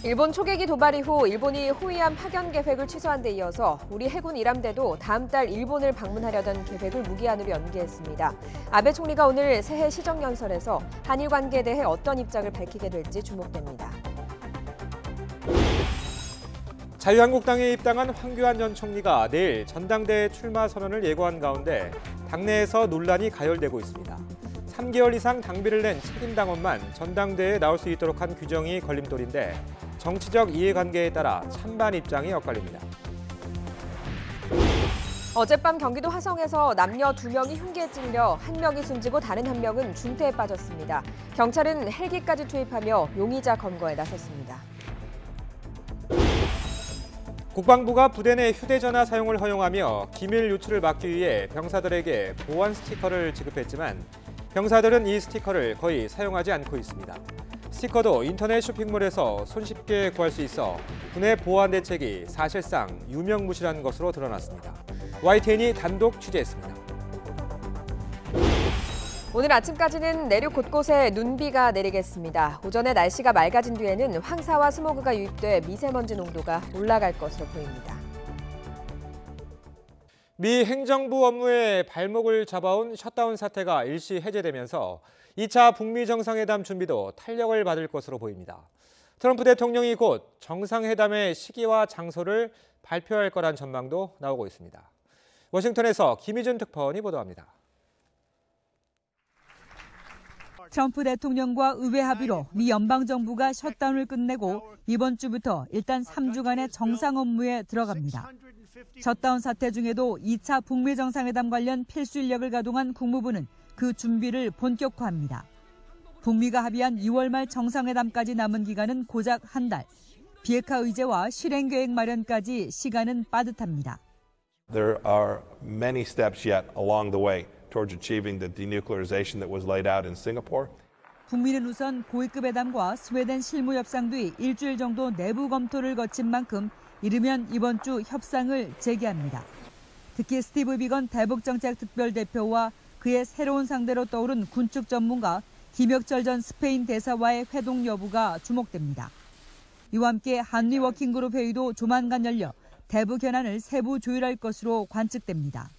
일본 초계기 도발 이후 일본이 호위함 파견 계획을 취소한 데 이어서 우리 해군 일함대도 다음 달 일본을 방문하려던 계획을 무기한으로 연기했습니다. 아베 총리가 오늘 새해 시정연설에서 한일 관계에 대해 어떤 입장을 밝히게 될지 주목됩니다. 자유한국당에 입당한 황교안 전 총리가 내일 전당대회 출마 선언을 예고한 가운데 당내에서 논란이 가열되고 있습니다. 3개월 이상 당비를 낸 책임당원만 전당대회에 나올 수 있도록 한 규정이 걸림돌인데 정치적 이해관계에 따라 찬반 입장이 엇갈립니다. 어젯밤 경기도 화성에서 남녀 2명이 흉기에 찔려 1명이 숨지고 다른 1명은 중태에 빠졌습니다. 경찰은 헬기까지 투입하며 용의자 검거에 나섰습니다. 국방부가 부대 내 휴대전화 사용을 허용하며 기밀 유출을 막기 위해 병사들에게 보안 스티커를 지급했지만 병사들은 이 스티커를 거의 사용하지 않고 있습니다. 스티커도 인터넷 쇼핑몰에서 손쉽게 구할 수 있어 군의 보안 대책이 사실상 유명무실한 것으로 드러났습니다. YTN이 단독 취재했습니다. 오늘 아침까지는 내륙 곳곳에 눈비가 내리겠습니다. 오전에 날씨가 맑아진 뒤에는 황사와 스모그가 유입돼 미세먼지 농도가 올라갈 것으로 보입니다. 미 행정부 업무에 발목을 잡아온 셧다운 사태가 일시 해제되면서 2차 북미 정상회담 준비도 탄력을 받을 것으로 보입니다. 트럼프 대통령이 곧 정상회담의 시기와 장소를 발표할 거란 전망도 나오고 있습니다. 워싱턴에서 김희준 특파원이 보도합니다. 트럼프 대통령과 의회 합의로 미 연방정부가 셧다운을 끝내고 이번 주부터 일단 3주간의 정상 업무에 들어갑니다. 셧다운 사태 중에도 2차 북미 정상회담 관련 필수 인력을 가동한 국무부는 그 준비를 본격화합니다. 북미가 합의한 2월 말 정상회담까지 남은 기간은 고작 한 달. 비핵화 의제와 실행 계획 마련까지 시간은 빠듯합니다. There are many steps yet along the way towards achieving the denuclearization that was laid out in Singapore. 북미는 우선 고위급 회담과 스웨덴 실무 협상 뒤 일주일 정도 내부 검토를 거친 만큼 이르면 이번 주 협상을 재개합니다. 특히 스티브 비건 대북정책 특별대표와 그의 새로운 상대로 떠오른 군축 전문가 김혁철 전 스페인 대사와의 회동 여부가 주목됩니다. 이와 함께 한미 워킹그룹 회의도 조만간 열려 대북 현안을 세부 조율할 것으로 관측됩니다.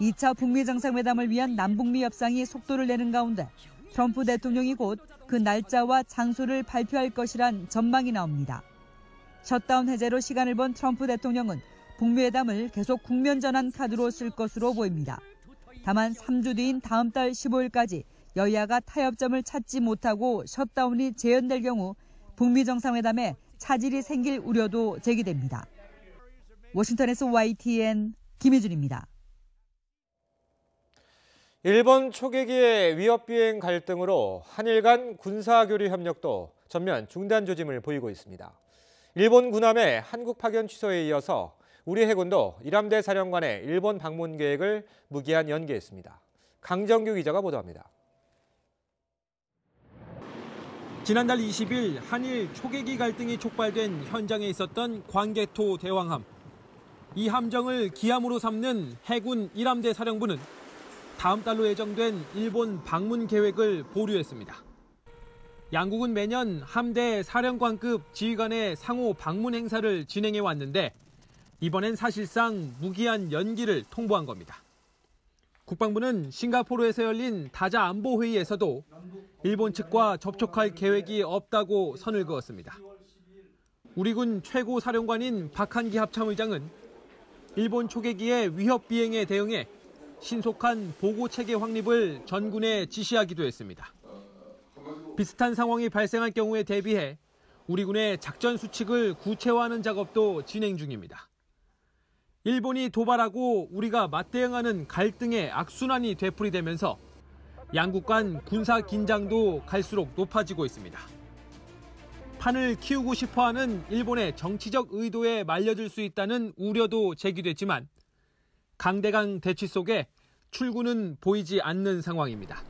2차 북미 정상회담을 위한 남북미 협상이 속도를 내는 가운데 트럼프 대통령이 곧 그 날짜와 장소를 발표할 것이란 전망이 나옵니다. 셧다운 해제로 시간을 번 트럼프 대통령은 북미 회담을 계속 국면 전환 카드로 쓸 것으로 보입니다. 다만 3주 뒤인 다음 달 15일까지 여야가 타협점을 찾지 못하고 셧다운이 재연될 경우 북미 정상회담에 차질이 생길 우려도 제기됩니다. 워싱턴에서 YTN 김희준입니다. 일본 초계기의 위협 비행 갈등으로 한일 간 군사교류 협력도 전면 중단 조짐을 보이고 있습니다. 일본 군함의 한국 파견 취소에 이어서 우리 해군도 일함대 사령관의 일본 방문 계획을 무기한 연기했습니다. 강정규 기자가 보도합니다. 지난달 20일 한일 초계기 갈등이 촉발된 현장에 있었던 광개토 대왕함. 이 함정을 기함으로 삼는 해군 일함대 사령부는 다음 달로 예정된 일본 방문 계획을 보류했습니다. 양국은 매년 함대 사령관급 지휘관의 상호 방문 행사를 진행해 왔는데 이번엔 사실상 무기한 연기를 통보한 겁니다. 국방부는 싱가포르에서 열린 다자 안보 회의에서도 일본 측과 접촉할 계획이 없다고 선을 그었습니다. 우리 군 최고 사령관인 박한기 합참의장은 일본 초계기의 위협 비행에 대응해 신속한 보고 체계 확립을 전군에 지시하기도 했습니다. 비슷한 상황이 발생할 경우에 대비해 우리 군의 작전 수칙을 구체화하는 작업도 진행 중입니다. 일본이 도발하고 우리가 맞대응하는 갈등의 악순환이 되풀이되면서 양국 간 군사 긴장도 갈수록 높아지고 있습니다. 판을 키우고 싶어하는 일본의 정치적 의도에 말려들 수 있다는 우려도 제기됐지만 강대강 대치 속에 출구는 보이지 않는 상황입니다.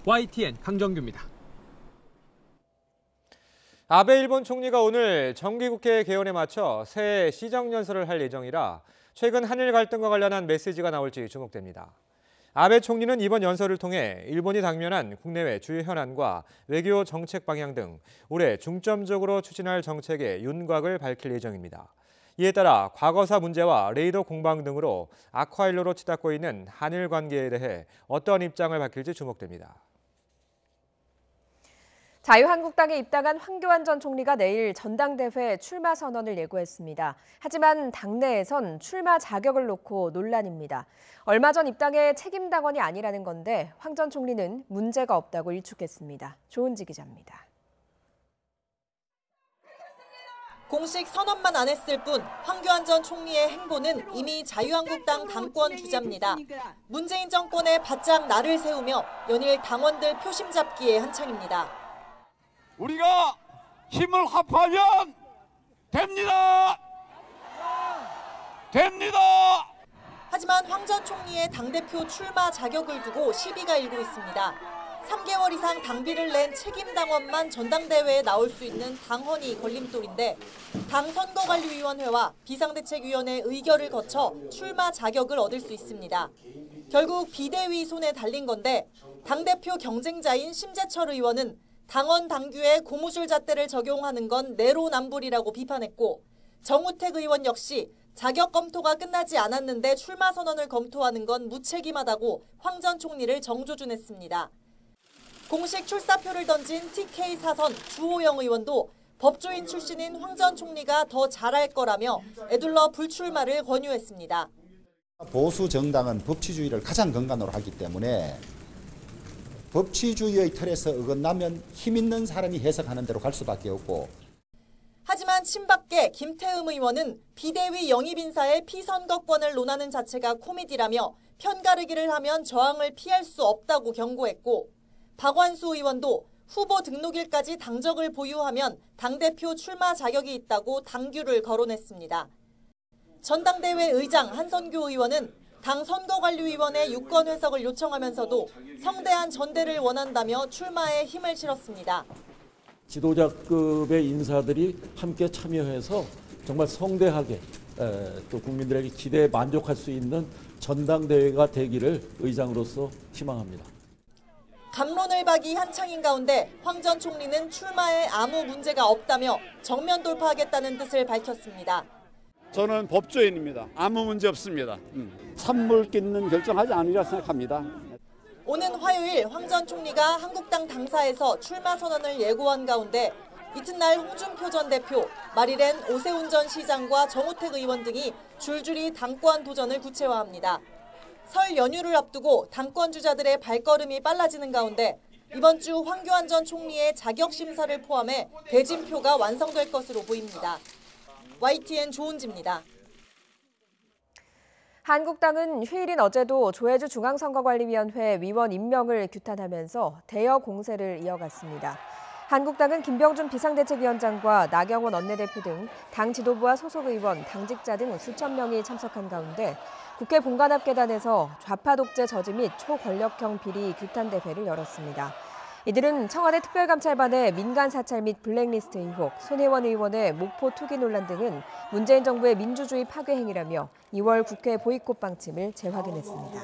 YTN 강정규입니다. 아베 일본 총리가 오늘 정기국회 개원에 맞춰 새해 시정연설을 할 예정이라 최근 한일 갈등과 관련한 메시지가 나올지 주목됩니다. 아베 총리는 이번 연설을 통해 일본이 당면한 국내외 주요 현안과 외교 정책 방향 등 올해 중점적으로 추진할 정책의 윤곽을 밝힐 예정입니다. 이에 따라 과거사 문제와 레이더 공방 등으로 악화일로로 치닫고 있는 한일 관계에 대해 어떤 입장을 밝힐지 주목됩니다. 자유한국당에 입당한 황교안 전 총리가 내일 전당대회 출마 선언을 예고했습니다. 하지만 당내에선 출마 자격을 놓고 논란입니다. 얼마 전 입당해 책임당원이 아니라는 건데 황 전 총리는 문제가 없다고 일축했습니다. 조은지 기자입니다. 공식 선언만 안 했을 뿐 황교안 전 총리의 행보는 이미 자유한국당 당권 주자입니다. 문재인 정권에 바짝 날을 세우며 연일 당원들 표심 잡기에 한창입니다. 우리가 힘을 합하면 됩니다. 됩니다. 하지만 황 전 총리의 당대표 출마 자격을 두고 시비가 일고 있습니다. 3개월 이상 당비를 낸 책임당원만 전당대회에 나올 수 있는 당헌이 걸림돌인데 당 선거관리위원회와 비상대책위원회 의결을 거쳐 출마 자격을 얻을 수 있습니다. 결국 비대위 손에 달린 건데 당대표 경쟁자인 심재철 의원은 당원 당규에 고무줄 잣대를 적용하는 건 내로남불이라고 비판했고 정우택 의원 역시 자격 검토가 끝나지 않았는데 출마 선언을 검토하는 건 무책임하다고 황 전 총리를 정조준했습니다. 공식 출사표를 던진 TK 사선 주호영 의원도 법조인 출신인 황 전 총리가 더 잘할 거라며 애둘러 불출마를 권유했습니다. 보수 정당은 법치주의를 가장 근간으로 하기 때문에 법치주의의 틀에서 어긋나면 힘 있는 사람이 해석하는 대로 갈 수밖에 없고. 하지만 친박계 김태흠 의원은 비대위 영입 인사의 피선거권을 논하는 자체가 코미디라며 편가르기를 하면 저항을 피할 수 없다고 경고했고 박완수 의원도 후보 등록일까지 당적을 보유하면 당대표 출마 자격이 있다고 당규를 거론했습니다. 전당대회 의장 한선교 의원은 당 선거관리위원회 유권 해석을 요청하면서도 성대한 전대를 원한다며 출마에 힘을 실었습니다. 지도자급의 인사들이 함께 참여해서 정말 성대하게 또 국민들에게 기대에 만족할 수 있는 전당대회가 되기를 의장으로서 희망합니다. 갑론을박이 한창인 가운데 황 전 총리는 출마에 아무 문제가 없다며 정면 돌파하겠다는 뜻을 밝혔습니다. 저는 법조인입니다. 아무 문제 없습니다. 찬물 끓는 결정하지 않으리라 생각합니다. 오는 화요일 황 전 총리가 한국당 당사에서 출마 선언을 예고한 가운데 이튿날 홍준표 전 대표, 마리렌 오세훈 전 시장과 정우택 의원 등이 줄줄이 당권 도전을 구체화합니다. 설 연휴를 앞두고 당권 주자들의 발걸음이 빨라지는 가운데 이번 주 황교안 전 총리의 자격 심사를 포함해 대진표가 완성될 것으로 보입니다. YTN 조은지입니다. 한국당은 휴일인 어제도 조혜주 중앙선거관리위원회 위원 임명을 규탄하면서 대여 공세를 이어갔습니다. 한국당은 김병준 비상대책위원장과 나경원 원내대표 등 당 지도부와 소속 의원, 당직자 등 수천 명이 참석한 가운데 국회 본관 앞 계단에서 좌파 독재 저지 및 초권력형 비리 규탄 대회를 열었습니다. 이들은 청와대 특별감찰반의 민간 사찰 및 블랙리스트 의혹, 손혜원 의원의 목포 투기 논란 등은 문재인 정부의 민주주의 파괴 행위라며 2월 국회 보이콧 방침을 재확인했습니다.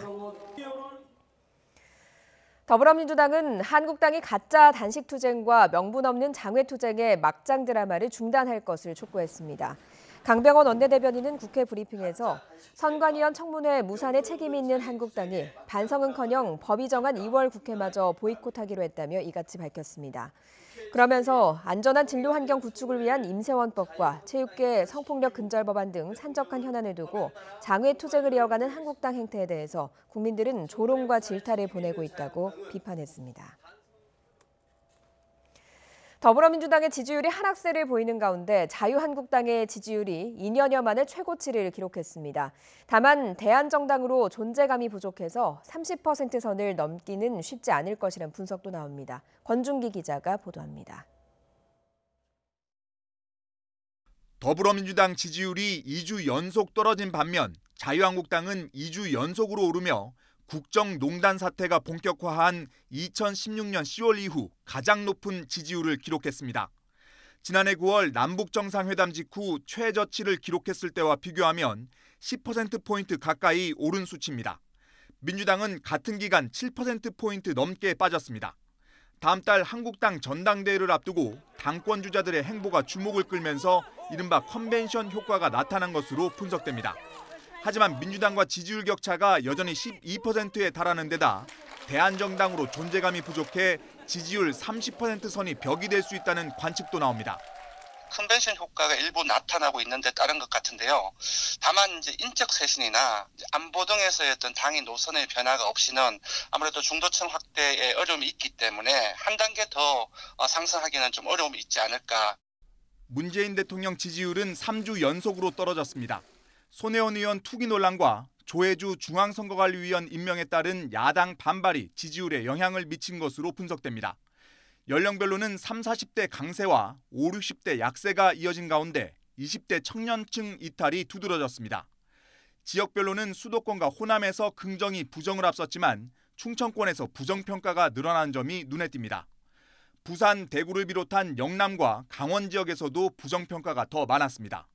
더불어민주당은 한국당이 가짜 단식투쟁과 명분 없는 장외투쟁의 막장 드라마를 중단할 것을 촉구했습니다. 강병원 원내대변인은 국회 브리핑에서 선관위원 청문회 무산에 책임이 있는 한국당이 반성은커녕 법이 정한 2월 국회마저 보이콧하기로 했다며 이같이 밝혔습니다. 그러면서 안전한 진료 환경 구축을 위한 임세원법과 체육계 성폭력 근절 법안 등 산적한 현안을 두고 장외 투쟁을 이어가는 한국당 행태에 대해서 국민들은 조롱과 질타를 보내고 있다고 비판했습니다. 더불어민주당의 지지율이 하락세를 보이는 가운데 자유한국당의 지지율이 2년여 만에 최고치를 기록했습니다. 다만 대안정당으로 존재감이 부족해서 30% 선을 넘기는 쉽지 않을 것이란 분석도 나옵니다. 권준기 기자가 보도합니다. 더불어민주당 지지율이 2주 연속 떨어진 반면 자유한국당은 2주 연속으로 오르며 국정농단 사태가 본격화한 2016년 10월 이후 가장 높은 지지율을 기록했습니다. 지난해 9월 남북정상회담 직후 최저치를 기록했을 때와 비교하면 10%포인트 가까이 오른 수치입니다. 민주당은 같은 기간 7%포인트 넘게 빠졌습니다. 다음 달 한국당 전당대회를 앞두고 당권 주자들의 행보가 주목을 끌면서 이른바 컨벤션 효과가 나타난 것으로 분석됩니다. 하지만 민주당과 지지율 격차가 여전히 12%에 달하는 데다 대안정당으로 존재감이 부족해 지지율 30% 선이 벽이 될 수 있다는 관측도 나옵니다. 컨벤션 효과가 일부 나타나고 있는 데 따른 것 같은데요. 다만 이제 인적 쇄신이나 안보 등에서의 어떤 당의 노선의 변화가 없이는 아무래도 중도층 확대에 어려움이 있기 때문에 한 단계 더 상승하기는 좀 어려움이 있지 않을까. 문재인 대통령 지지율은 3주 연속으로 떨어졌습니다. 손혜원 의원 투기 논란과 조혜주 중앙선거관리위원 임명에 따른 야당 반발이 지지율에 영향을 미친 것으로 분석됩니다. 연령별로는 3, 40대 강세와 5, 60대 약세가 이어진 가운데 20대 청년층 이탈이 두드러졌습니다. 지역별로는 수도권과 호남에서 긍정이 부정을 앞섰지만 충청권에서 부정평가가 늘어난 점이 눈에 띕니다. 부산, 대구를 비롯한 영남과 강원 지역에서도 부정평가가 더 많았습니다.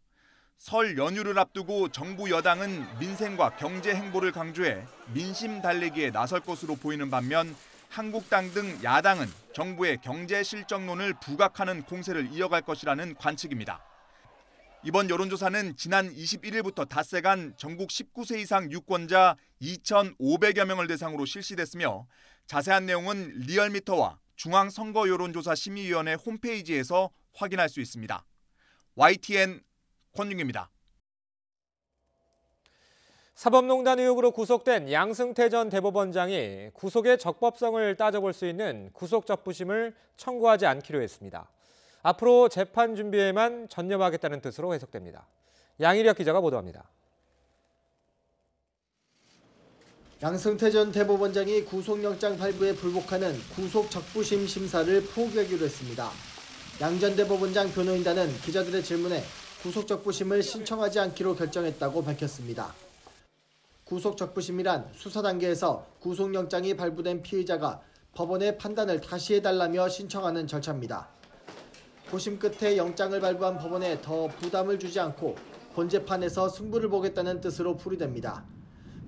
설 연휴를 앞두고 정부 여당은 민생과 경제 행보를 강조해 민심 달래기에 나설 것으로 보이는 반면 한국당 등 야당은 정부의 경제 실정론을 부각하는 공세를 이어갈 것이라는 관측입니다. 이번 여론조사는 지난 21일부터 닷새간 전국 19세 이상 유권자 2,500여 명을 대상으로 실시됐으며 자세한 내용은 리얼미터와 중앙선거여론조사심의위원회 홈페이지에서 확인할 수 있습니다. YTN 권윤기입니다. 사법농단 의혹으로 구속된 양승태 전 대법원장이 구속의 적법성을 따져볼 수 있는 구속적부심을 청구하지 않기로 했습니다. 앞으로 재판 준비에만 전념하겠다는 뜻으로 해석됩니다. 양일혁 기자가 보도합니다. 양승태 전 대법원장이 구속영장 발부에 불복하는 구속적부심 심사를 포기하기로 했습니다. 양 전 대법원장 변호인단은 기자들의 질문에 구속적부심을 신청하지 않기로 결정했다고 밝혔습니다. 구속적부심이란 수사 단계에서 구속영장이 발부된 피의자가 법원의 판단을 다시 해달라며 신청하는 절차입니다. 고심 끝에 영장을 발부한 법원에 더 부담을 주지 않고 본재판에서 승부를 보겠다는 뜻으로 풀이됩니다.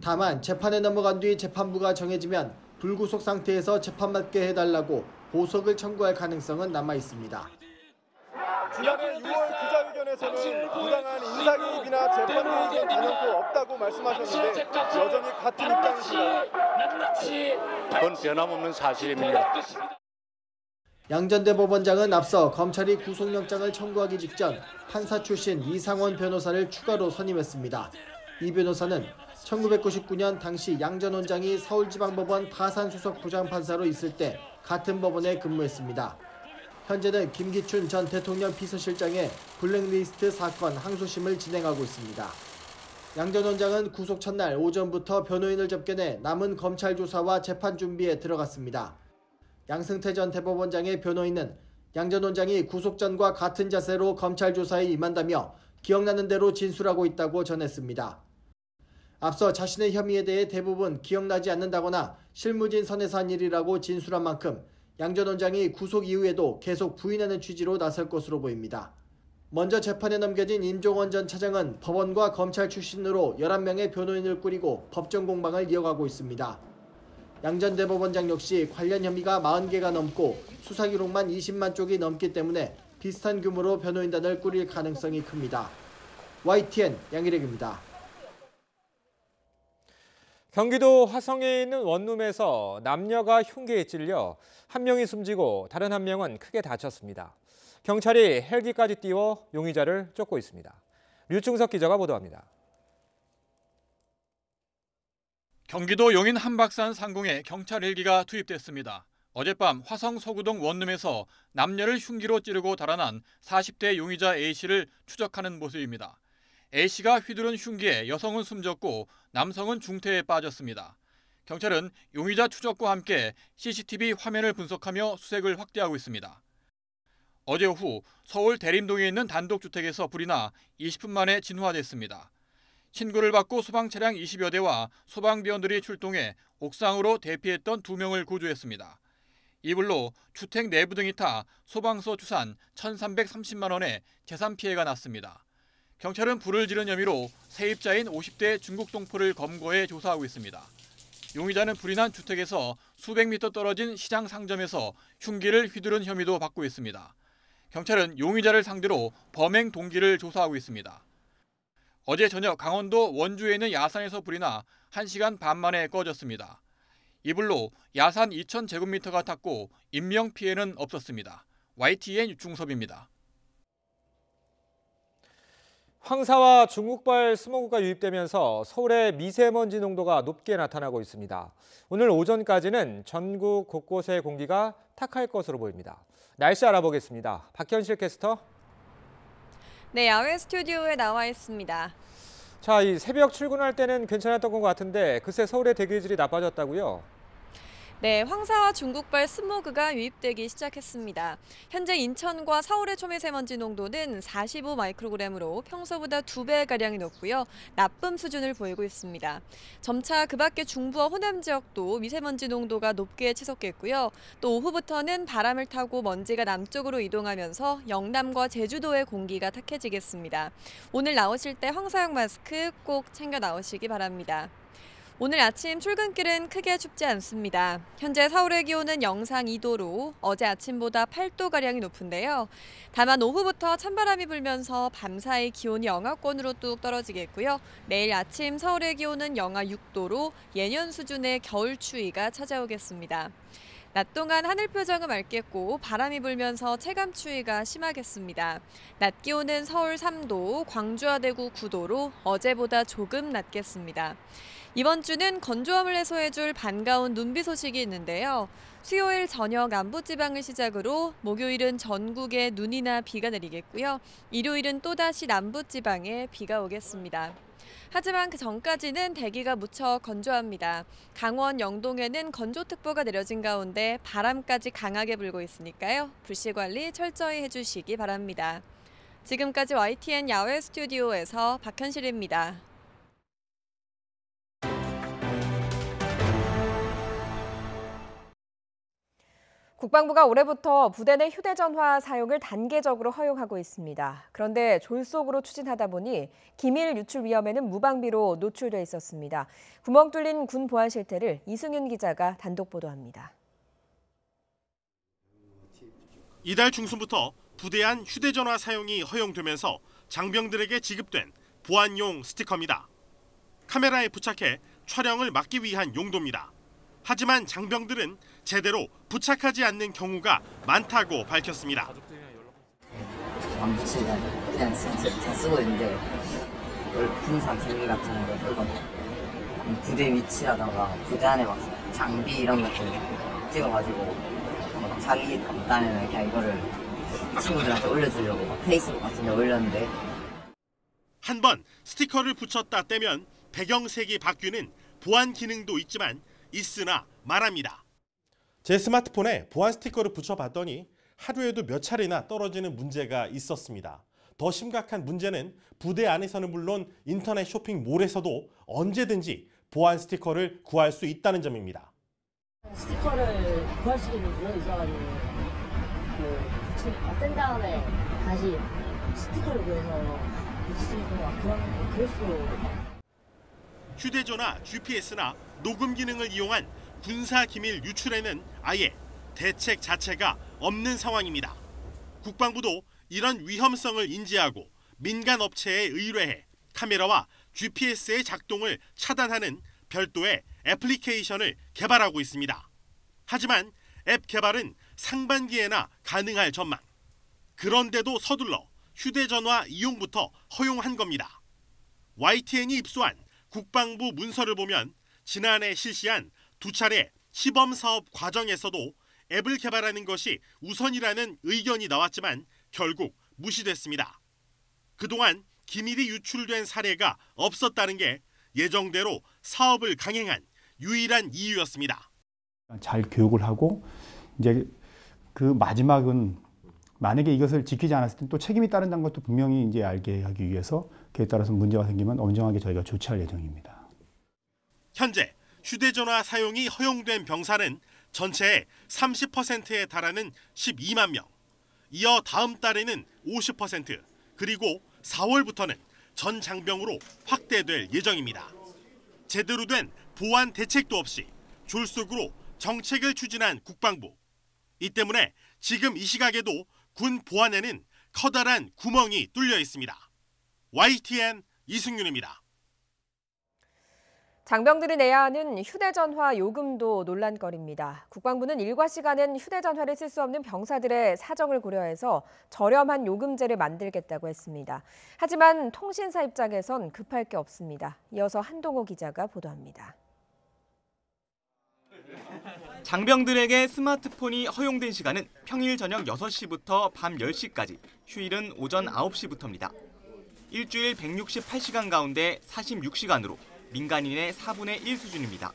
다만 재판에 넘어간 뒤 재판부가 정해지면 불구속 상태에서 재판받게 해달라고 보석을 청구할 가능성은 남아 있습니다. 지난해 6월 기자회견에서는 부당한 인사개입이나 재판 개입은 단연코 없다고 말씀하셨는데 여전히 같은 입장이신가요? 그건 변함없는 사실입니다. 양 전 대법원장은 앞서 검찰이 구속영장을 청구하기 직전 판사 출신 이상원 변호사를 추가로 선임했습니다. 이 변호사는 1999년 당시 양 전 원장이 서울지방법원 파산수석 부장판사로 있을 때 같은 법원에 근무했습니다. 현재는 김기춘 전 대통령 비서실장의 블랙리스트 사건 항소심을 진행하고 있습니다. 양 전 원장은 구속 첫날 오전부터 변호인을 접견해 남은 검찰 조사와 재판 준비에 들어갔습니다. 양승태 전 대법원장의 변호인은 양 전 원장이 구속 전과 같은 자세로 검찰 조사에 임한다며 기억나는 대로 진술하고 있다고 전했습니다. 앞서 자신의 혐의에 대해 대부분 기억나지 않는다거나 실무진 선에서 한 일이라고 진술한 만큼 양 전 원장이 구속 이후에도 계속 부인하는 취지로 나설 것으로 보입니다. 먼저 재판에 넘겨진 임종원 전 차장은 법원과 검찰 출신으로 11명의 변호인을 꾸리고 법정 공방을 이어가고 있습니다. 양 전 대법원장 역시 관련 혐의가 40개가 넘고 수사 기록만 20만 쪽이 넘기 때문에 비슷한 규모로 변호인단을 꾸릴 가능성이 큽니다. YTN 양일혁입니다. 경기도 화성에 있는 원룸에서 남녀가 흉기에 찔려 한 명이 숨지고 다른 한 명은 크게 다쳤습니다. 경찰이 헬기까지 띄워 용의자를 쫓고 있습니다. 류충석 기자가 보도합니다. 경기도 용인 한박산 상공에 경찰 헬기가 투입됐습니다. 어젯밤 화성 서구동 원룸에서 남녀를 흉기로 찌르고 달아난 40대 용의자 A씨를 추적하는 모습입니다. A씨가 휘두른 흉기에 여성은 숨졌고 남성은 중태에 빠졌습니다. 경찰은 용의자 추적과 함께 CCTV 화면을 분석하며 수색을 확대하고 있습니다. 어제 오후 서울 대림동에 있는 단독주택에서 불이 나 20분 만에 진화됐습니다. 신고를 받고 소방 차량 20여 대와 소방대원들이 출동해 옥상으로 대피했던 2명을 구조했습니다. 이 불로 주택 내부 등이 타 소방서 추산 1,330만 원의 재산 피해가 났습니다. 경찰은 불을 지른 혐의로 세입자인 50대 중국 동포를 검거해 조사하고 있습니다. 용의자는 불이 난 주택에서 수백 미터 떨어진 시장 상점에서 흉기를 휘두른 혐의도 받고 있습니다. 경찰은 용의자를 상대로 범행 동기를 조사하고 있습니다. 어제 저녁 강원도 원주에 있는 야산에서 불이 나 1시간 반 만에 꺼졌습니다. 이 불로 야산 2,000제곱미터가 탔고 인명피해는 없었습니다. YTN 유충섭입니다. 황사와 중국발 스모그가 유입되면서 서울의 미세먼지 농도가 높게 나타나고 있습니다. 오늘 오전까지는 전국 곳곳의 공기가 탁할 것으로 보입니다. 날씨 알아보겠습니다. 박현실 캐스터. 네, 야외 스튜디오에 나와 있습니다. 자, 이 새벽 출근할 때는 괜찮았던 것 같은데 글쎄 서울의 대기질이 나빠졌다고요? 네, 황사와 중국발 스모그가 유입되기 시작했습니다. 현재 인천과 서울의 초미세먼지 농도는 45 마이크로그램으로 평소보다 2배가량이 높고요. 나쁨 수준을 보이고 있습니다. 점차 그 밖에 중부와 호남 지역도 미세먼지 농도가 높게 치솟겠고요. 또 오후부터는 바람을 타고 먼지가 남쪽으로 이동하면서 영남과 제주도의 공기가 탁해지겠습니다. 오늘 나오실 때 황사용 마스크 꼭 챙겨 나오시기 바랍니다. 오늘 아침 출근길은 크게 춥지 않습니다. 현재 서울의 기온은 영상 2도로 어제 아침보다 8도가량이 높은데요. 다만 오후부터 찬바람이 불면서 밤사이 기온이 영하권으로 뚝 떨어지겠고요. 내일 아침 서울의 기온은 영하 6도로 예년 수준의 겨울 추위가 찾아오겠습니다. 낮 동안 하늘 표정은 맑겠고 바람이 불면서 체감 추위가 심하겠습니다. 낮 기온은 서울 3도, 광주와 대구 9도로 어제보다 조금 낮겠습니다. 이번 주는 건조함을 해소해줄 반가운 눈비 소식이 있는데요. 수요일 저녁 남부지방을 시작으로 목요일은 전국에 눈이나 비가 내리겠고요. 일요일은 또다시 남부지방에 비가 오겠습니다. 하지만 그 전까지는 대기가 무척 건조합니다. 강원 영동에는 건조특보가 내려진 가운데 바람까지 강하게 불고 있으니까요. 불씨 관리 철저히 해주시기 바랍니다. 지금까지 YTN 야외 스튜디오에서 박현실입니다. 국방부가 올해부터 부대 내 휴대전화 사용을 단계적으로 허용하고 있습니다. 그런데 졸속으로 추진하다 보니 기밀 유출 위험에는 무방비로 노출돼 있었습니다. 구멍 뚫린 군 보안 실태를 이승윤 기자가 단독 보도합니다. 이달 중순부터 부대 안 휴대전화 사용이 허용되면서 장병들에게 지급된 보안용 스티커입니다. 카메라에 부착해 촬영을 막기 위한 용도입니다. 하지만 장병들은 제대로 부착하지 않는 경우가 많다고 밝혔습니다. 안 붙이니까 그냥 잘 쓰고 있는데 군사 기밀 같은 거 그거 부대 위치라던가 부대 안에 막 장비 이런 것들 찍어가지고 자기 딴에는 그냥 이거를 친구들한테 올려주려고 페이스북 같은 데 올렸는데 한 번 스티커를 붙였다 떼면 배경색이 바뀌는 보안 기능도 있지만 있으나 말합니다. 제 스마트폰에 보안 스티커를 붙여봤더니 하루에도 몇 차례나 떨어지는 문제가 있었습니다. 더 심각한 문제는 부대 안에서는 물론 인터넷 쇼핑몰에서도 언제든지 보안 스티커를 구할 수 있다는 점입니다. 스티커를 구할 수 있는 구멍이 있어가지고 뗀 다음에 다시 스티커를 구해서 붙이고 그럴 수. 휴대전화, GPS나 녹음 기능을 이용한 군사 기밀 유출에는 아예 대책 자체가 없는 상황입니다. 국방부도 이런 위험성을 인지하고 민간 업체에 의뢰해 카메라와 GPS의 작동을 차단하는 별도의 애플리케이션을 개발하고 있습니다. 하지만 앱 개발은 상반기에나 가능할 전망. 그런데도 서둘러 휴대전화 이용부터 허용한 겁니다. YTN이 입수한 국방부 문서를 보면 지난해 실시한 2차례 시범 사업 과정에서도 앱을 개발하는 것이 우선이라는 의견이 나왔지만 결국 무시됐습니다. 그동안 기밀이 유출된 사례가 없었다는 게 예정대로 사업을 강행한 유일한 이유였습니다. 잘 교육을 하고 이제 그 마지막은 만약에 이것을 지키지 않았을 때 또 책임이 따른다는 것도 분명히 이제 알게 하기 위해서 그에 따라서 문제가 생기면 엄정하게 저희가 조치할 예정입니다. 현재 휴대전화 사용이 허용된 병사는 전체의 30%에 달하는 12만 명. 이어 다음 달에는 50%, 그리고 4월부터는 전 장병으로 확대될 예정입니다. 제대로 된 보완 대책도 없이 졸속으로 정책을 추진한 국방부. 이 때문에 지금 이 시각에도 군 보안에는 커다란 구멍이 뚫려 있습니다. YTN 이승윤입니다. 장병들이 내야 하는 휴대전화 요금도 논란거리입니다. 국방부는 일과 시간엔 휴대전화를 쓸 수 없는 병사들의 사정을 고려해서 저렴한 요금제를 만들겠다고 했습니다. 하지만 통신사 입장에선 급할 게 없습니다. 이어서 한동호 기자가 보도합니다. 장병들에게 스마트폰이 허용된 시간은 평일 저녁 6시부터 밤 10시까지, 휴일은 오전 9시부터입니다. 일주일 168시간 가운데 46시간으로 민간인의 4분의 1 수준입니다.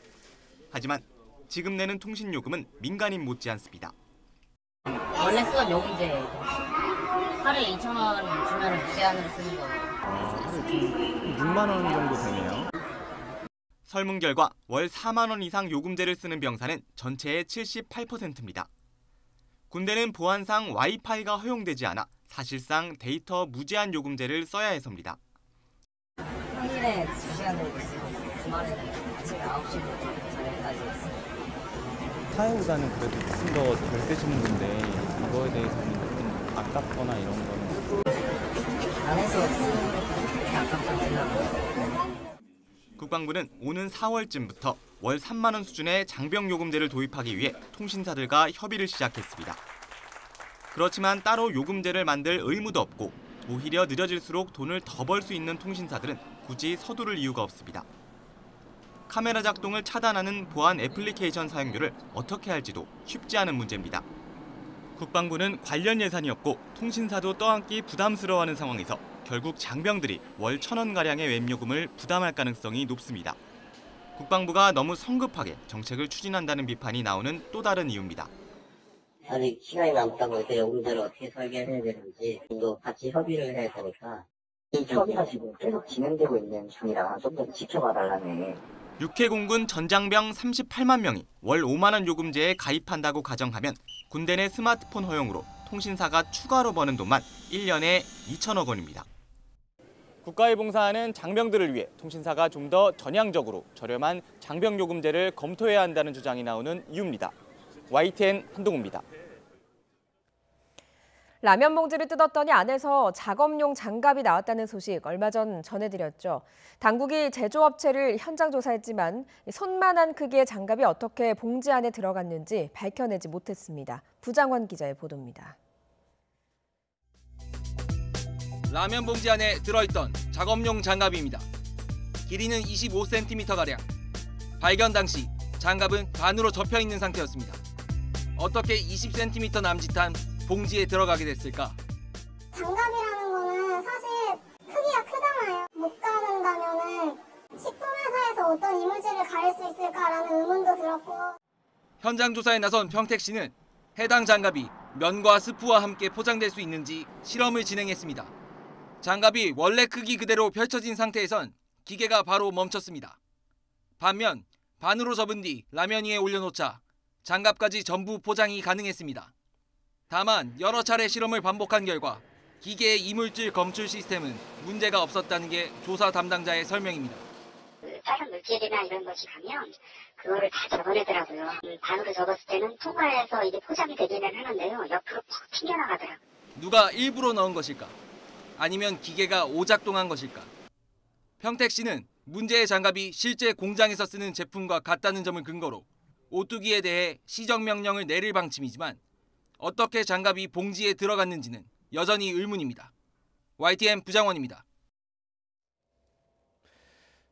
하지만 지금 내는 통신 요금은 민간인 못지않습니다. 원래 쓰던 요금제 하루에 2,000원 주면 무제한으로 쓰는 거예요. 6만 원 정도 되네요. 설문 결과 월 4만 원 이상 요금제를 쓰는 병사는 전체의 78%입니다. 군대는 보안상 와이파이가 허용되지 않아 사실상 데이터 무제한 요금제를 써야 해서입니다. 평일에 2시간 정도 쓰고 주말에는 아침 9시부터 저녁까지 있어요. 사회보다는 그래도 조금 더 덜 쓰시는 건데 이거에 대해서는 좀 아깝거나 이런 거는 안에서 쓰는 것도 아깝다고 생각합니다. 국방부는 오는 4월쯤부터 월 3만 원 수준의 장병 요금제를 도입하기 위해 통신사들과 협의를 시작했습니다. 그렇지만 따로 요금제를 만들 의무도 없고 오히려 늦어질수록 돈을 더 벌 수 있는 통신사들은 굳이 서두를 이유가 없습니다. 카메라 작동을 차단하는 보안 애플리케이션 사용료를 어떻게 할지도 쉽지 않은 문제입니다. 국방부는 관련 예산이 없고 통신사도 떠안기 부담스러워하는 상황에서 결국 장병들이 월 1,000원가량의 웹요금을 부담할 가능성이 높습니다. 국방부가 너무 성급하게 정책을 추진한다는 비판이 나오는 또 다른 이유입니다. 아직 시간이 남다고 해서 요금제를 어떻게 설계해야 되는지 또 같이 협의를 해야 되니까 이 협의가 지금 계속 진행되고 있는 중이라 좀 더 지켜봐달라네. 육해공군 전장병 38만 명이 월 5만 원 요금제에 가입한다고 가정하면 군대 내 스마트폰 허용으로 통신사가 추가로 버는 돈만 1년에 2천억 원입니다. 국가에 봉사하는 장병들을 위해 통신사가 좀 더 전향적으로 저렴한 장병 요금제를 검토해야 한다는 주장이 나오는 이유입니다. YTN 한동우입니다. 라면 봉지를 뜯었더니 안에서 작업용 장갑이 나왔다는 소식 얼마 전 전해드렸죠. 당국이 제조업체를 현장 조사했지만 손만한 크기의 장갑이 어떻게 봉지 안에 들어갔는지 밝혀내지 못했습니다. 부장원 기자의 보도입니다. 라면 봉지 안에 들어있던 작업용 장갑입니다. 길이는 25cm가량. 발견 당시 장갑은 반으로 접혀 있는 상태였습니다. 어떻게 20cm 남짓한 봉지에 들어가게 됐을까? 장갑이라는 거는 사실 크기가 크잖아요. 못 가른다면은 식품회사에서 어떤 이물질을 가릴 수 있을까라는 의문도 들었고. 현장 조사에 나선 평택 씨는 해당 장갑이 면과 스프와 함께 포장될 수 있는지 실험을 진행했습니다. 장갑이 원래 크기 그대로 펼쳐진 상태에선 기계가 바로 멈췄습니다. 반면 반으로 접은 뒤 라면 위에 올려놓자 장갑까지 전부 포장이 가능했습니다. 다만 여러 차례 실험을 반복한 결과 기계의 이물질 검출 시스템은 문제가 없었다는 게 조사 담당자의 설명입니다. 다른 물질이나 이런 것이 가면 그거를 다 접어내더라고요. 반으로 접었을 때는 통과해서 이게 포장이 되기는 하는데요. 옆으로 푹 튕겨나가더라고요. 누가 일부러 넣은 것일까? 아니면 기계가 오작동한 것일까? 평택 씨는 문제의 장갑이 실제 공장에서 쓰는 제품과 같다는 점을 근거로 오뚜기에 대해 시정명령을 내릴 방침이지만 어떻게 장갑이 봉지에 들어갔는지는 여전히 의문입니다. YTN 부장원입니다.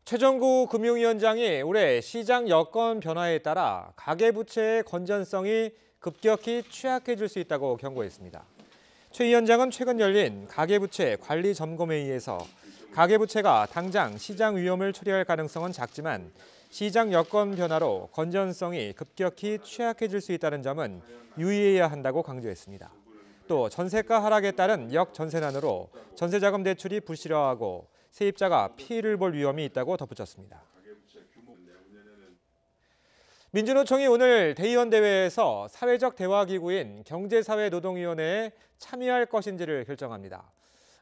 최정구 금융위원장이 올해 시장 여건 변화에 따라 가계부채의 건전성이 급격히 취약해질 수 있다고 경고했습니다. 최 위원장은 최근 열린 가계부채 관리점검회의에서 가계부채가 당장 시장 위험을 초래할 가능성은 작지만 시장 여건 변화로 건전성이 급격히 취약해질 수 있다는 점은 유의해야 한다고 강조했습니다. 또 전세가 하락에 따른 역전세난으로 전세자금 대출이 불실화하고 세입자가 피해를 볼 위험이 있다고 덧붙였습니다. 민주노총이 오늘 대의원 대회에서 사회적 대화기구인 경제사회노동위원회에 참여할 것인지를 결정합니다.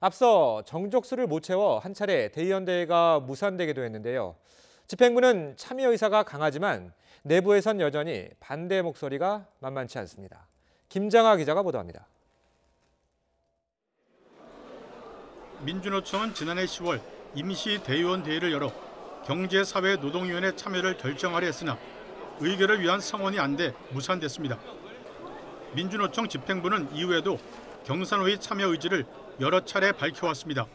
앞서 정족수를 못 채워 한 차례 대의원 대회가 무산되기도 했는데요. 집행부는 참여 의사가 강하지만 내부에선 여전히 반대 목소리가 만만치 않습니다. 김장하 기자가 보도합니다. 민주노총은 지난해 10월 임시 대의원 대회를 열어 경제사회노동위원회 참여를 결정하려 했으나 의결을 위한 성원이 안 돼 무산됐습니다. 민주노총 집행부는 이후에도 경사노위 참여 의지를 여러 차례 밝혀왔습니다.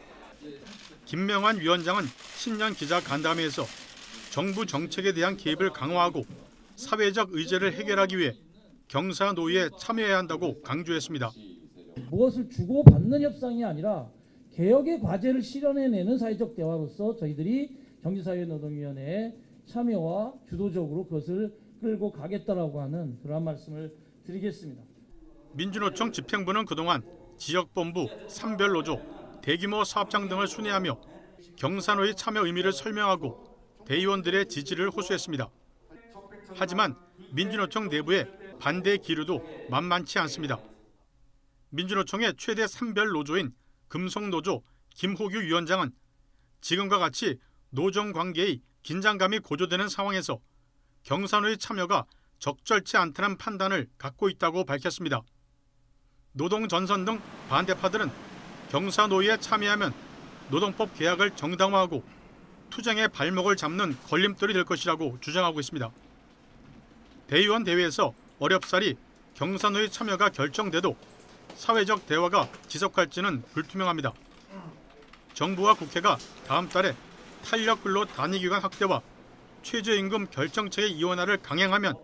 김명환 위원장은 신년 기자간담회에서 정부 정책에 대한 개입을 강화하고 사회적 의제를 해결하기 위해 경사노위에 참여해야 한다고 강조했습니다. 무엇을 주고받는 협상이 아니라 개혁의 과제를 실현해내는 사회적 대화로서 저희들이 경제사회노동위원회에 참여와 주도적으로 그것을 끌고 가겠다라고 하는 그러한 말씀을 드리겠습니다. 민주노총 집행부는 그동안 지역본부, 산별노조, 대규모 사업장 등을 순회하며 경사노위 참여 의미를 설명하고 대의원들의 지지를 호소했습니다. 하지만 민주노총 내부의 반대 기류도 만만치 않습니다. 민주노총의 최대 산별노조인 금속노조 김호규 위원장은 지금과 같이 노정 관계의 긴장감이 고조되는 상황에서 경사노위 참여가 적절치 않다는 판단을 갖고 있다고 밝혔습니다. 노동전선 등 반대파들은 경사노위에 참여하면 노동법 개혁을 정당화하고 투쟁의 발목을 잡는 걸림돌이 될 것이라고 주장하고 있습니다. 대의원 대회에서 어렵사리 경사노위 참여가 결정돼도 사회적 대화가 지속할지는 불투명합니다. 정부와 국회가 다음 달에 탄력근로 단위기간 확대와 최저임금 결정체의 이원화를 강행하면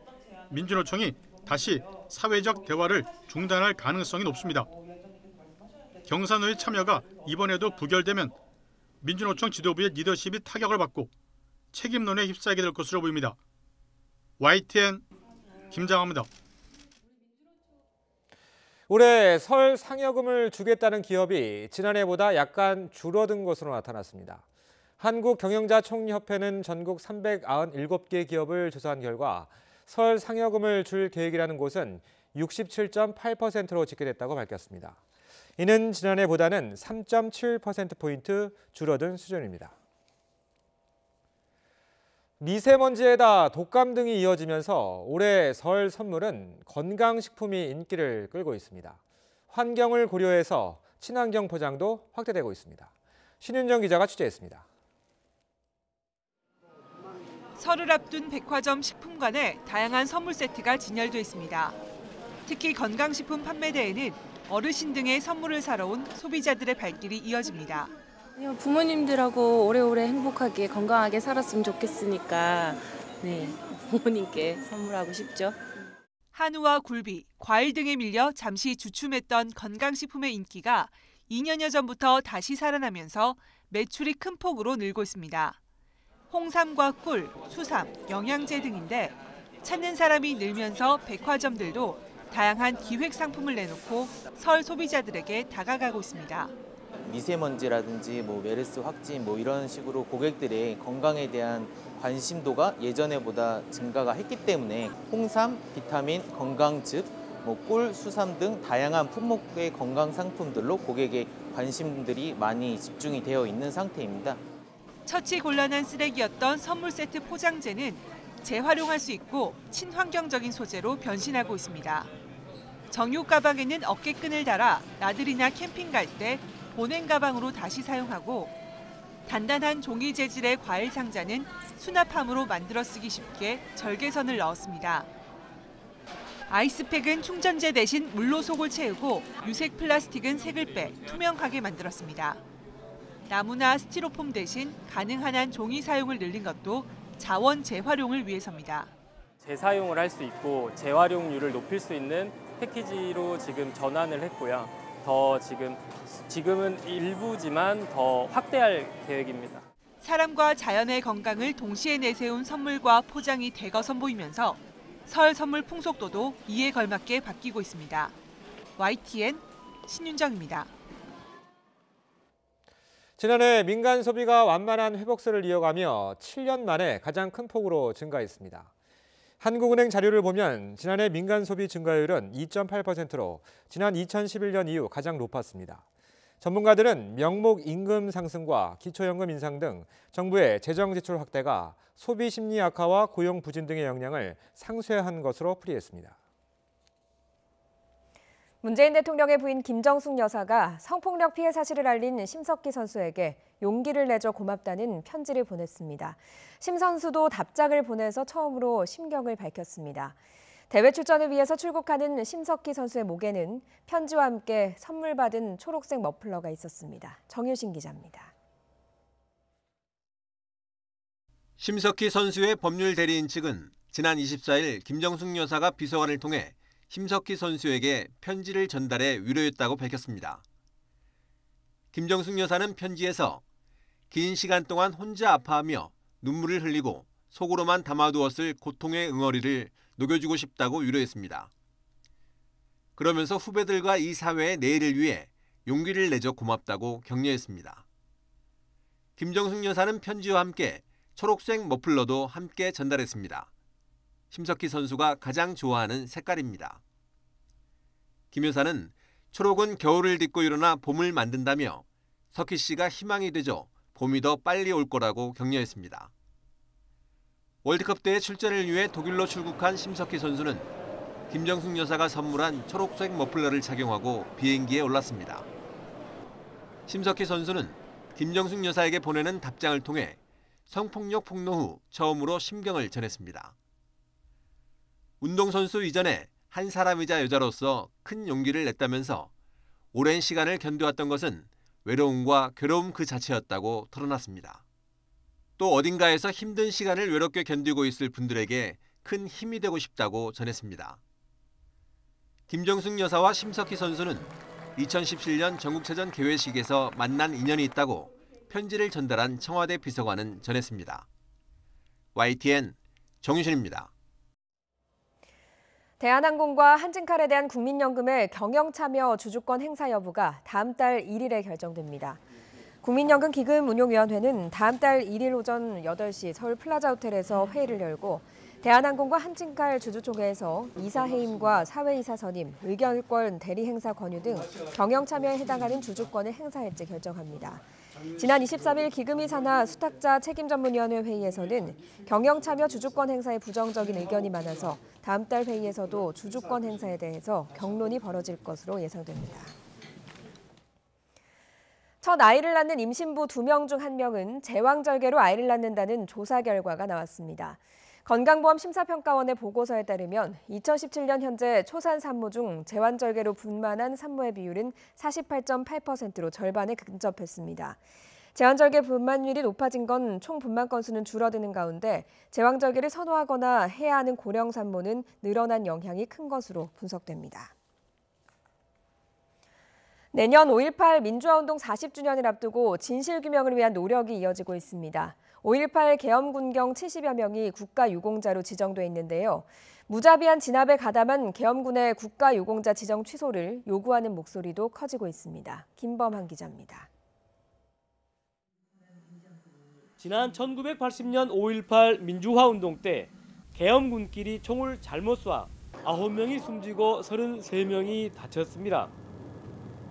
민주노총이 다시 사회적 대화를 중단할 가능성이 높습니다. 경사노위 참여가 이번에도 부결되면 민주노총 지도부의 리더십이 타격을 받고 책임론에 휩싸이게 될 것으로 보입니다. YTN 김장하입니다. 올해 설 상여금을 주겠다는 기업이 지난해보다 약간 줄어든 것으로 나타났습니다. 한국경영자총협회는 전국 397개 기업을 조사한 결과 설 상여금을 줄 계획이라는 곳은 67.8%로 집계됐다고 밝혔습니다. 이는 지난해보다는 3.7%포인트 줄어든 수준입니다. 미세먼지에다 독감 등이 이어지면서 올해 설 선물은 건강식품이 인기를 끌고 있습니다. 환경을 고려해서 친환경 포장도 확대되고 있습니다. 신윤정 기자가 취재했습니다. 설을 앞둔 백화점 식품관에 다양한 선물 세트가 진열돼 있습니다. 특히 건강식품 판매대에는 어르신 등의 선물을 사러 온 소비자들의 발길이 이어집니다. 부모님들하고 오래오래 행복하게 건강하게 살았으면 좋겠으니까 부모님께 선물하고 싶죠. 한우와 굴비, 과일 등에 밀려 잠시 주춤했던 건강식품의 인기가 2년여 전부터 다시 살아나면서 매출이 큰 폭으로 늘고 있습니다. 홍삼과 꿀, 수삼, 영양제 등인데 찾는 사람이 늘면서 백화점들도 다양한 기획 상품을 내놓고 설 소비자들에게 다가가고 있습니다. 미세먼지라든지 메르스 확진 이런 식으로 고객들의 건강에 대한 관심도가 예전에보다 증가가 했기 때문에 홍삼, 비타민, 건강즙, 꿀, 수삼 등 다양한 품목의 건강 상품들로 고객의 관심들이 많이 집중이 되어 있는 상태입니다. 처치 곤란한 쓰레기였던 선물 세트 포장재는 재활용할 수 있고 친환경적인 소재로 변신하고 있습니다. 정육 가방에는 어깨끈을 달아 나들이나 캠핑 갈 때 보냉 가방으로 다시 사용하고 단단한 종이 재질의 과일 상자는 수납함으로 만들어 쓰기 쉽게 절개선을 넣었습니다. 아이스팩은 충전재 대신 물로 속을 채우고 유색 플라스틱은 색을 빼 투명하게 만들었습니다. 나무나 스티로폼 대신 가능한 한 종이 사용을 늘린 것도 자원 재활용을 위해서입니다. 재사용을 할 수 있고 재활용률을 높일 수 있는 패키지로 지금 전환을 했고요. 더 지금은 일부지만 더 확대할 계획입니다. 사람과 자연의 건강을 동시에 내세운 선물과 포장이 대거 선보이면서 설 선물 풍속도도 이에 걸맞게 바뀌고 있습니다. YTN 신윤정입니다. 지난해 민간 소비가 완만한 회복세를 이어가며 7년 만에 가장 큰 폭으로 증가했습니다. 한국은행 자료를 보면 지난해 민간 소비 증가율은 2.8%로 지난 2011년 이후 가장 높았습니다. 전문가들은 명목 임금 상승과 기초연금 인상 등 정부의 재정 지출 확대가 소비 심리 악화와 고용 부진 등의 영향을 상쇄한 것으로 풀이했습니다. 문재인 대통령의 부인 김정숙 여사가 성폭력 피해 사실을 알린 심석희 선수에게 용기를 내줘 고맙다는 편지를 보냈습니다. 심 선수도 답장을 보내서 처음으로 심경을 밝혔습니다. 대회 출전을 위해서 출국하는 심석희 선수의 목에는 편지와 함께 선물 받은 초록색 머플러가 있었습니다. 정유신 기자입니다. 심석희 선수의 법률 대리인 측은 지난 24일 김정숙 여사가 비서관을 통해 심석희 선수에게 편지를 전달해 위로했다고 밝혔습니다. 김정숙 여사는 편지에서 긴 시간 동안 혼자 아파하며 눈물을 흘리고 속으로만 담아두었을 고통의 응어리를 녹여주고 싶다고 위로했습니다. 그러면서 후배들과 이 사회의 내일을 위해 용기를 내줘 고맙다고 격려했습니다. 김정숙 여사는 편지와 함께 초록색 머플러도 함께 전달했습니다. 심석희 선수가 가장 좋아하는 색깔입니다. 김 여사는 초록은 겨울을 딛고 일어나 봄을 만든다며 석희 씨가 희망이 되죠. 봄이 더 빨리 올 거라고 격려했습니다. 월드컵 대회 출전을 위해 독일로 출국한 심석희 선수는 김정숙 여사가 선물한 초록색 머플러를 착용하고 비행기에 올랐습니다. 심석희 선수는 김정숙 여사에게 보내는 답장을 통해 성폭력 폭로 후 처음으로 심경을 전했습니다. 운동선수 이전에 한 사람이자 여자로서 큰 용기를 냈다면서 오랜 시간을 견뎌왔던 것은 외로움과 괴로움 그 자체였다고 털어놨습니다. 또 어딘가에서 힘든 시간을 외롭게 견디고 있을 분들에게 큰 힘이 되고 싶다고 전했습니다. 김정숙 여사와 심석희 선수는 2017년 전국체전 개회식에서 만난 인연이 있다고 편지를 전달한 청와대 비서관은 전했습니다. YTN 정유신입니다. 대한항공과 한진칼에 대한 국민연금의 경영참여 주주권 행사 여부가 다음 달 1일에 결정됩니다. 국민연금기금운용위원회는 다음 달 1일 오전 8시 서울 플라자호텔에서 회의를 열고 대한항공과 한진칼 주주총회에서 이사 해임과 사회이사 선임, 의결권 대리행사 권유 등 경영참여에 해당하는 주주권을 행사할지 결정합니다. 지난 23일 기금이 산하 수탁자 책임전문위원회 회의에서는 경영참여 주주권 행사에 부정적인 의견이 많아서 다음 달 회의에서도 주주권 행사에 대해서 격론이 벌어질 것으로 예상됩니다. 첫 아이를 낳는 임신부 2명 중 1명은 제왕절개로 아이를 낳는다는 조사 결과가 나왔습니다. 건강보험심사평가원의 보고서에 따르면 2017년 현재 초산 산모 중 제왕절개로 분만한 산모의 비율은 48.8%로 절반에 근접했습니다. 제왕절개 분만율이 높아진 건 총 분만 건수는 줄어드는 가운데 제왕절개를 선호하거나 해야 하는 고령 산모는 늘어난 영향이 큰 것으로 분석됩니다. 내년 5.18 민주화운동 40주년을 앞두고 진실규명을 위한 노력이 이어지고 있습니다. 5.18 계엄군경 70여 명이 국가유공자로 지정돼 있는데요. 무자비한 진압에 가담한 계엄군의 국가유공자 지정 취소를 요구하는 목소리도 커지고 있습니다. 김범한 기자입니다. 지난 1980년 5.18 민주화운동 때 계엄군끼리 총을 잘못 쏴 9명이 숨지고 33명이 다쳤습니다.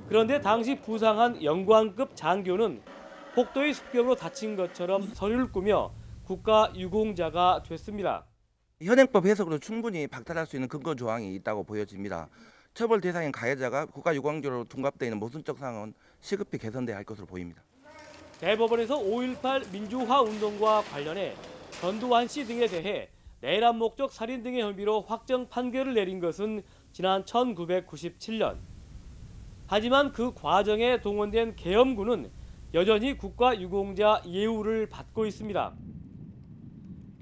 그런데 당시 부상한 영광급 장교는 폭도의 습격으로 다친 것처럼 서류를 꾸며 국가유공자가 됐습니다. 현행법 해석으로 충분히 박탈할 수 있는 근거 조항이 있다고 보여집니다. 처벌 대상인 가해자가 국가유공자로 둔갑되어 있는 모순적 상황은 시급히 개선돼야 할 것으로 보입니다. 대법원에서 5.18 민주화운동과 관련해 전두환 씨 등에 대해 내란 목적 살인 등의 혐의로 확정 판결을 내린 것은 지난 1997년. 하지만 그 과정에 동원된 계엄군은 여전히 국가유공자 예우를 받고 있습니다.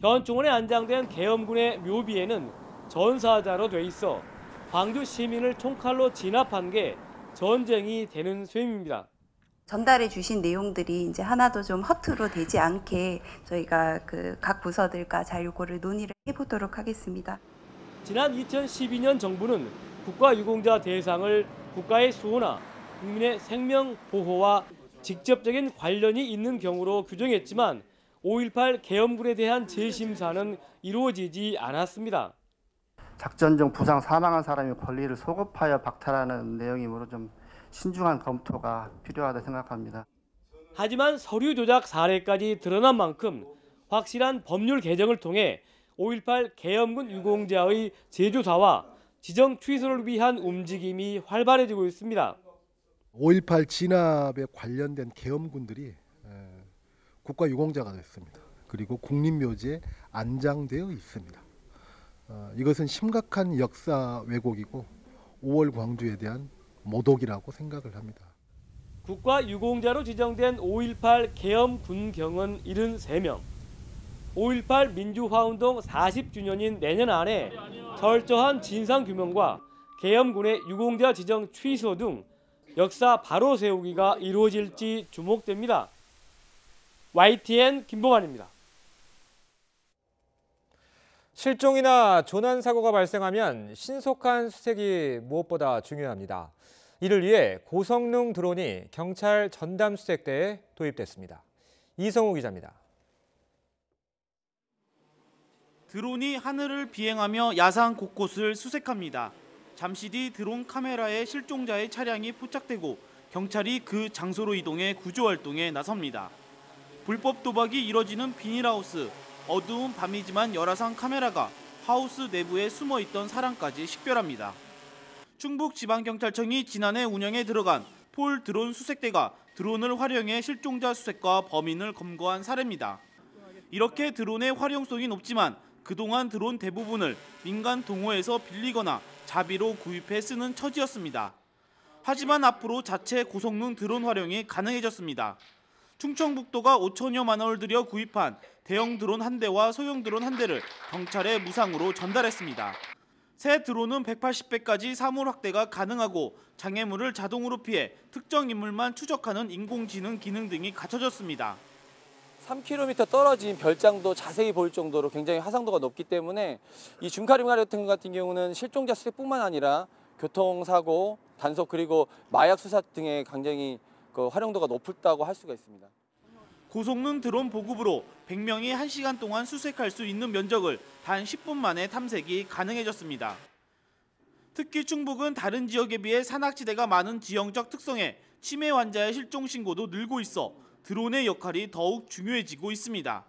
현충원에 안장된 계엄군의 묘비에는 전사자로 돼 있어 광주 시민을 총칼로 진압한 게 전쟁이 되는 셈입니다. 전달해 주신 내용들이 이제 하나도 좀 허투루 되지 않게 저희가 각 부서들과 잘 요거를 논의를 해보도록 하겠습니다. 지난 2012년 정부는 국가유공자 대상을 국가의 수호나 국민의 생명 보호와 직접적인 관련이 있는 경우로 규정했지만 5.18 계엄군에 대한 재심사는 이루어지지 않았습니다. 작전 중 부상 사망한 사람의 권리를 소급하여 박탈하는 내용이므로 좀 신중한 검토가 필요하다 생각합니다. 하지만 서류 조작 사례까지 드러난 만큼 확실한 법률 개정을 통해 5.18 계엄군 유공자의 재조사와 지정 취소를 위한 움직임이 활발해지고 있습니다. 5.18 진압에 관련된 계엄군들이 국가유공자가 됐습니다. 그리고 국립묘지에 안장되어 있습니다. 이것은 심각한 역사 왜곡이고 5월 광주에 대한 모독이라고 생각을 합니다. 국가유공자로 지정된 5.18 계엄 군경은 73명. 5.18 민주화운동 40주년인 내년 안에 철저한 진상규명과 계엄군의 유공자 지정 취소 등 역사 바로 세우기가 이루어질지 주목됩니다. YTN 김봉환입니다. 실종이나 조난 사고가 발생하면 신속한 수색이 무엇보다 중요합니다. 이를 위해 고성능 드론이 경찰 전담 수색대에 도입됐습니다. 이성우 기자입니다. 드론이 하늘을 비행하며 야산 곳곳을 수색합니다. 잠시 뒤 드론 카메라에 실종자의 차량이 포착되고 경찰이 그 장소로 이동해 구조 활동에 나섭니다. 불법 도박이 이뤄지는 비닐하우스, 어두운 밤이지만 열화상 카메라가 하우스 내부에 숨어있던 사람까지 식별합니다. 충북지방경찰청이 지난해 운영에 들어간 폴 드론 수색대가 드론을 활용해 실종자 수색과 범인을 검거한 사례입니다. 이렇게 드론의 활용성이 높지만 그동안 드론 대부분을 민간 동호회에서 빌리거나 자비로 구입해 쓰는 처지였습니다. 하지만 앞으로 자체 고성능 드론 활용이 가능해졌습니다. 충청북도가 5천여만 원을 들여 구입한 대형 드론 한 대와 소형 드론 한 대를 경찰에 무상으로 전달했습니다. 새 드론은 180배까지 사물 확대가 가능하고 장애물을 자동으로 피해 특정 인물만 추적하는 인공지능 기능 등이 갖춰졌습니다. 3km 떨어진 별장도 자세히 보일 정도로 굉장히 화상도가 높기 때문에 이 중카림가 같은 경우는 실종자 수색뿐만 아니라 교통사고, 단속 그리고 마약 수사 등의 굉장히 활용도가 높다고 할 수가 있습니다. 고성능 드론 보급으로 100명이 1시간 동안 수색할 수 있는 면적을 단 10분 만에 탐색이 가능해졌습니다. 특히 충북은 다른 지역에 비해 산악지대가 많은 지형적 특성에 치매 환자의 실종 신고도 늘고 있어 드론의 역할이 더욱 중요해지고 있습니다.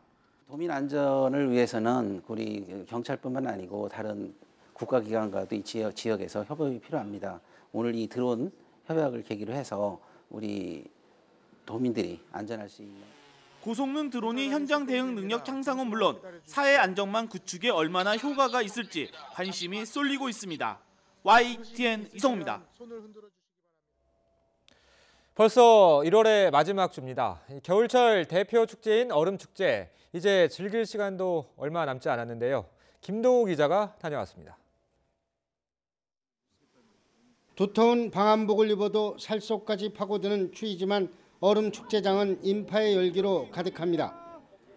도민 안전을 위해서는 우리 경찰뿐만 아니고 다른 국가기관과도 이 지역에서 협업이 필요합니다. 오늘 이 드론 협약을 계기로 해서 우리 도민들이 안전할 수 있는 고성능 드론이 현장 대응 능력 향상은 물론 사회 안정망 구축에 얼마나 효과가 있을지 관심이 쏠리고 있습니다. YTN 이성우입니다. 벌써 1월의 마지막 주입니다. 겨울철 대표 축제인 얼음축제, 이제 즐길 시간도 얼마 남지 않았는데요. 김동우 기자가 다녀왔습니다. 두터운 방한복을 입어도 살속까지 파고드는 추위지만 얼음축제장은 인파의 열기로 가득합니다.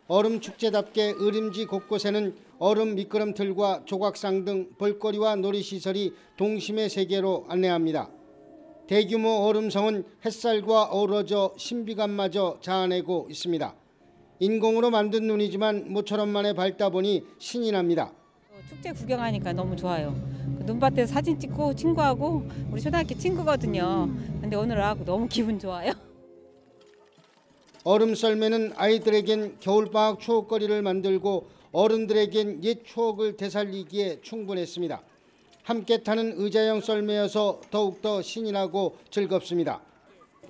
얼음축제답게 의림지 곳곳에는 얼음 미끄럼틀과 조각상 등 볼거리와 놀이시설이 동심의 세계로 안내합니다. 대규모 얼음성은 햇살과 어우러져 신비감마저 자아내고 있습니다. 인공으로 만든 눈이지만 모처럼 만에 밝다 보니 신이 납니다. 축제 구경하니까 너무 좋아요. 눈밭에서 사진 찍고 친구하고 우리 초등학교 친구거든요. 근데 오늘 와서 너무 기분 좋아요. 얼음 썰매는 아이들에겐 겨울방학 추억거리를 만들고 어른들에겐 옛 추억을 되살리기에 충분했습니다. 함께 타는 의자형 썰매여서 더욱더 신이 나고 즐겁습니다.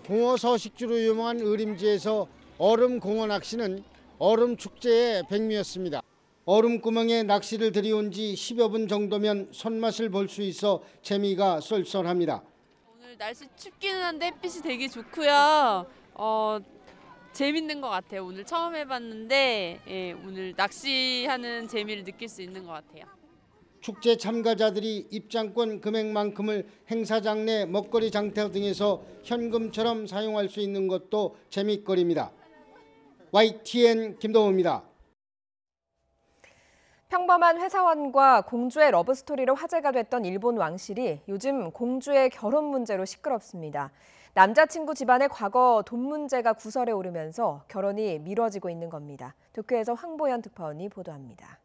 동어 서식지로 유명한 의림지에서 얼음 공원 낚시는 얼음 축제의 백미였습니다. 얼음구멍에 낚시를 들이온 지 10여 분 정도면 손맛을 볼 수 있어 재미가 쏠쏠합니다. 오늘 날씨 춥기는 한데 햇빛이 되게 좋고요. 재밌는 것 같아요. 오늘 처음 해봤는데 오늘 낚시하는 재미를 느낄 수 있는 것 같아요. 축제 참가자들이 입장권 금액만큼을 행사장 내 먹거리 장터 등에서 현금처럼 사용할 수 있는 것도 재미거리입니다. YTN 김동우입니다. 평범한 회사원과 공주의 러브스토리로 화제가 됐던 일본 왕실이 요즘 공주의 결혼 문제로 시끄럽습니다. 남자친구 집안의 과거 돈 문제가 구설에 오르면서 결혼이 미뤄지고 있는 겁니다. 도쿄에서 황보현 특파원이 보도합니다.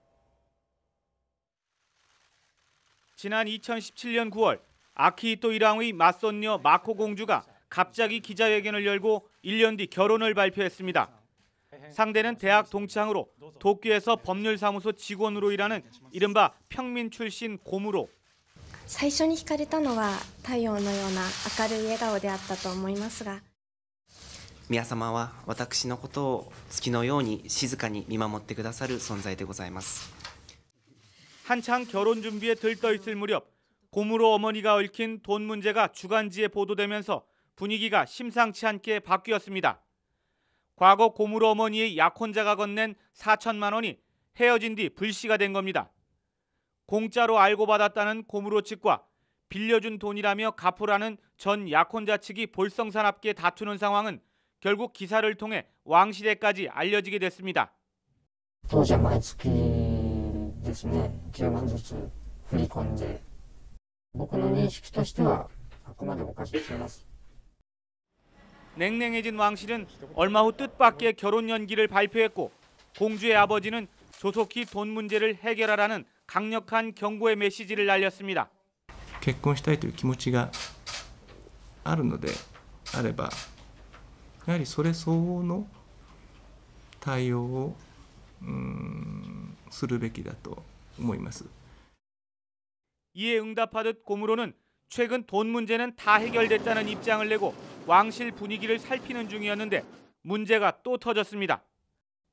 지난 2017년 9월 아키히토 일왕의 맞손녀 마코 공주가 갑자기 기자회견을 열고 1년 뒤 결혼을 발표했습니다. 상대는 대학 동창으로 도쿄에서 법률사무소 직원으로 일하는 이른바 평민 출신 고무로. 最初に惹かれたのは太陽のような明るい笑顔であったと思いますが、宮様は私のことを月のように静かに見守ってくださる存在でございます。 한창 결혼 준비에 들떠 있을 무렵 고무로 어머니가 얽힌 돈 문제가 주간지에 보도되면서 분위기가 심상치 않게 바뀌었습니다. 과거 고무로 어머니의 약혼자가 건넨 4천만 원이 헤어진 뒤 불씨가 된 겁니다. 공짜로 알고 받았다는 고무로 측과 빌려준 돈이라며 갚으라는 전 약혼자 측이 볼썽사납게 다투는 상황은 결국 기사를 통해 왕실에까지 알려지게 됐습니다. 当時は毎月ですね、10万ずつ振り込んで、僕の認識としてはあくまでお貸ししています。 냉랭해진 왕실은 얼마 후 뜻밖의 결혼 연기를 발표했고 공주의 아버지는 조속히 돈 문제를 해결하라는 강력한 경고의 메시지를 날렸습니다. 結婚したいという気持ちがあるのであれば、やはりそれ相応の対応をするべきだと思います。 이에 응답하듯 고무로는 최근 돈 문제는 다 해결됐다는 입장을 내고 왕실 분위기를 살피는 중이었는데 문제가 또 터졌습니다.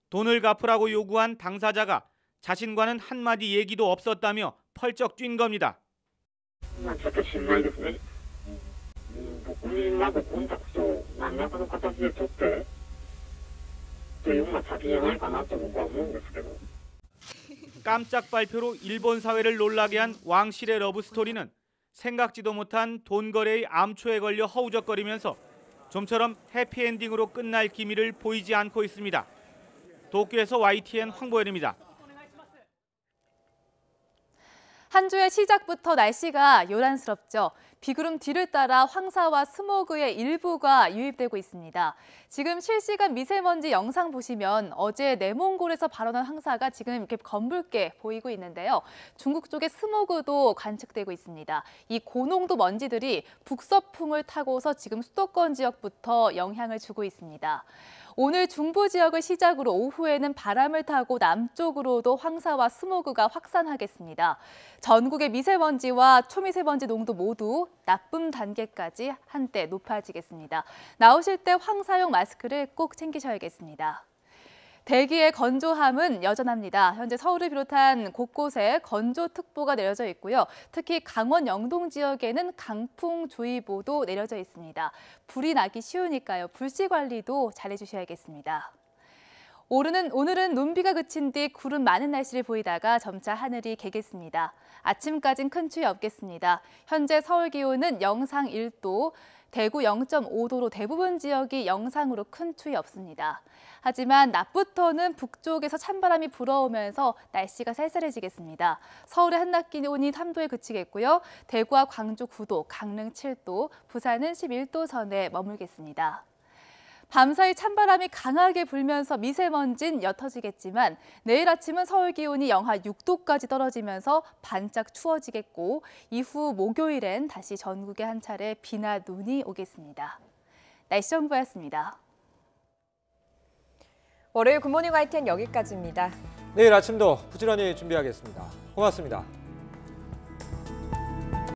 돈을 갚으라고 요구한 당사자가 자신과는 한마디 얘기도 없었다며 펄쩍 뛴 겁니다. ちょっと心外ですね。僕にまずコンタクトを何らかの形で取ってというのが先じゃないかなと僕は思うんですけど。 깜짝 발표로 일본 사회를 놀라게 한 왕실의 러브스토리는 생각지도 못한 돈 거래의 암초에 걸려 허우적거리면서 좀처럼 해피엔딩으로 끝날 기미를 보이지 않고 있습니다. 도쿄에서 YTN 황보현입니다. 한 주의 시작부터 날씨가 요란스럽죠. 비구름 뒤를 따라 황사와 스모그의 일부가 유입되고 있습니다. 지금 실시간 미세먼지 영상 보시면 어제 내몽골에서 발원한 황사가 지금 이렇게 검붉게 보이고 있는데요. 중국 쪽의 스모그도 관측되고 있습니다. 이 고농도 먼지들이 북서풍을 타고서 지금 수도권 지역부터 영향을 주고 있습니다. 오늘 중부 지역을 시작으로 오후에는 바람을 타고 남쪽으로도 황사와 스모그가 확산하겠습니다. 전국의 미세먼지와 초미세먼지 농도 모두 나쁨 단계까지 한때 높아지겠습니다. 나오실 때 황사용 마스크를 꼭 챙기셔야겠습니다. 대기의 건조함은 여전합니다. 현재 서울을 비롯한 곳곳에 건조특보가 내려져 있고요. 특히 강원 영동 지역에는 강풍주의보도 내려져 있습니다. 불이 나기 쉬우니까요. 불씨 관리도 잘해주셔야겠습니다. 오늘은 눈비가 그친 뒤 구름 많은 날씨를 보이다가 점차 하늘이 개겠습니다. 아침까진 큰 추위 없겠습니다. 현재 서울 기온은 영상 1도, 대구 0.5도로 대부분 지역이 영상으로 큰 추위 없습니다. 하지만 낮부터는 북쪽에서 찬바람이 불어오면서 날씨가 쌀쌀해지겠습니다. 서울의 한낮 기온이 3도에 그치겠고요. 대구와 광주 9도, 강릉 7도, 부산은 11도 선에 머물겠습니다. 밤사이 찬바람이 강하게 불면서 미세먼지는 옅어지겠지만 내일 아침은 서울 기온이 영하 6도까지 떨어지면서 반짝 추워지겠고 이후 목요일엔 다시 전국에 한 차례 비나 눈이 오겠습니다. 날씨 정보였습니다. 월요일 굿모닝 YTN 여기까지입니다. 내일 아침도 부지런히 준비하겠습니다. 고맙습니다.